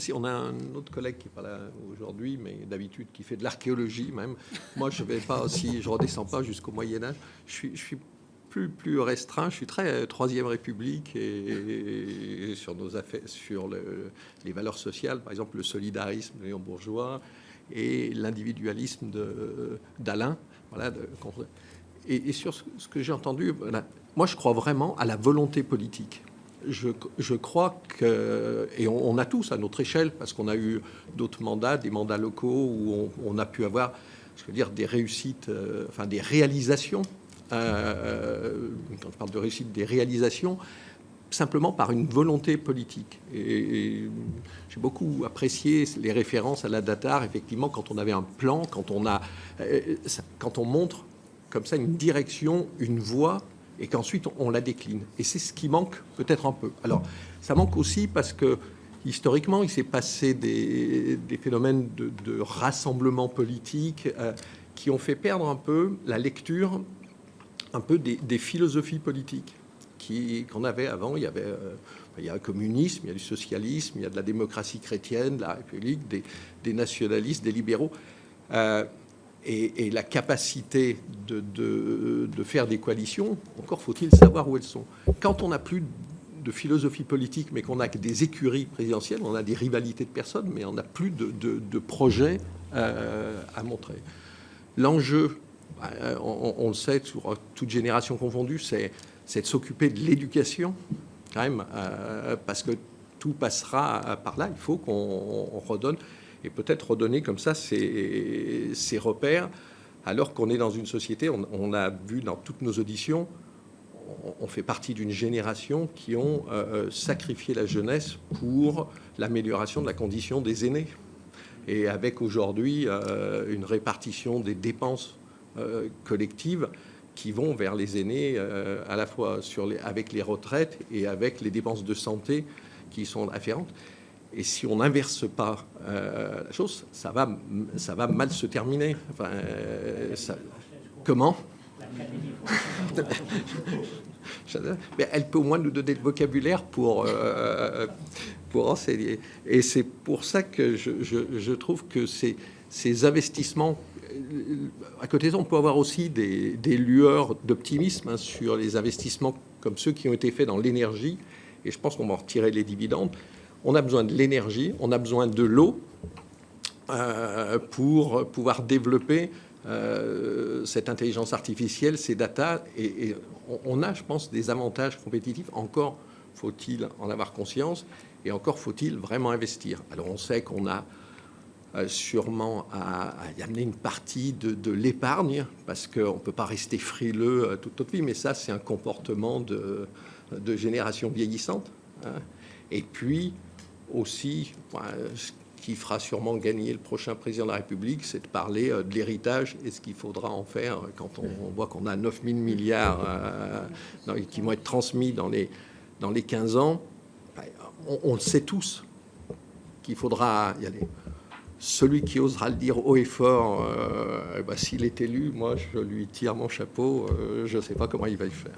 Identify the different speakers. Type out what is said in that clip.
Speaker 1: Si on a un autre collègue qui n'est pas là aujourd'hui, mais d'habitude qui fait de l'archéologie même. Moi, je vais pas aussi, je redescends pas jusqu'au Moyen Âge. Je suis plus restreint. Je suis très Troisième République et sur nos affaires, sur les valeurs sociales, par exemple le solidarisme de Léon Bourgeois et l'individualisme d'Alain. Voilà. Et sur ce que j'ai entendu, voilà, moi, je crois vraiment à la volonté politique. Je crois que, et on a tous à notre échelle, parce qu'on a eu d'autres mandats, des mandats locaux où on a pu avoir, je veux dire, des réussites, enfin des réalisations. Quand je parle de réussite, des réalisations, simplement par une volonté politique. Et j'ai beaucoup apprécié les références à la Datar, effectivement, quand on avait un plan, quand on montre comme ça une direction, une voie, et qu'ensuite on la décline. Et c'est ce qui manque peut-être un peu. Alors, ça manque aussi parce que, historiquement, il s'est passé des phénomènes de rassemblement politique qui ont fait perdre un peu la lecture, un peu des philosophies politiques qu'on avait avant. Il y a le communisme, il y a du socialisme, il y a de la démocratie chrétienne, de la République, des nationalistes, des libéraux. Et la capacité de faire des coalitions, encore faut-il savoir où elles sont. Quand on n'a plus de philosophie politique, mais qu'on a que des écuries présidentielles, on a des rivalités de personnes, mais on n'a plus de projets à montrer. L'enjeu, on le sait, sur toute génération confondue, c'est de s'occuper de l'éducation, quand même, parce que tout passera par là. Il faut qu'on redonne, et peut-être redonner comme ça ces repères, alors qu'on est dans une société, on a vu dans toutes nos auditions, on fait partie d'une génération qui ont sacrifié la jeunesse pour l'amélioration de la condition des aînés. Et avec aujourd'hui une répartition des dépenses collectives qui vont vers les aînés, à la fois avec les retraites et avec les dépenses de santé qui sont afférentes. Et si on n'inverse pas la chose, ça va mal se terminer. Enfin, comment? Mais elle peut au moins nous donner le vocabulaire pour enseigner. Et c'est pour ça que je trouve que ces investissements, à côté de ça, on peut avoir aussi des lueurs d'optimisme sur les investissements comme ceux qui ont été faits dans l'énergie. Et je pense qu'on va en retirer les dividendes. On a besoin de l'énergie, on a besoin de l'eau pour pouvoir développer cette intelligence artificielle, ces data. Et on a, je pense, des avantages compétitifs. Encore faut-il en avoir conscience et encore faut-il vraiment investir. Alors on sait qu'on a sûrement à y amener une partie de l'épargne parce qu'on ne peut pas rester frileux toute notre vie, mais ça c'est un comportement de génération vieillissante. Hein. Et puis aussi, ce qui fera sûrement gagner le prochain président de la République, c'est de parler de l'héritage et ce qu'il faudra en faire quand on voit qu'on a 9 000 milliards qui vont être transmis dans les 15 ans. On le sait tous qu'il faudra y aller. Celui qui osera le dire haut et fort, s'il est élu, moi je lui tire mon chapeau, je ne sais pas comment il va y faire.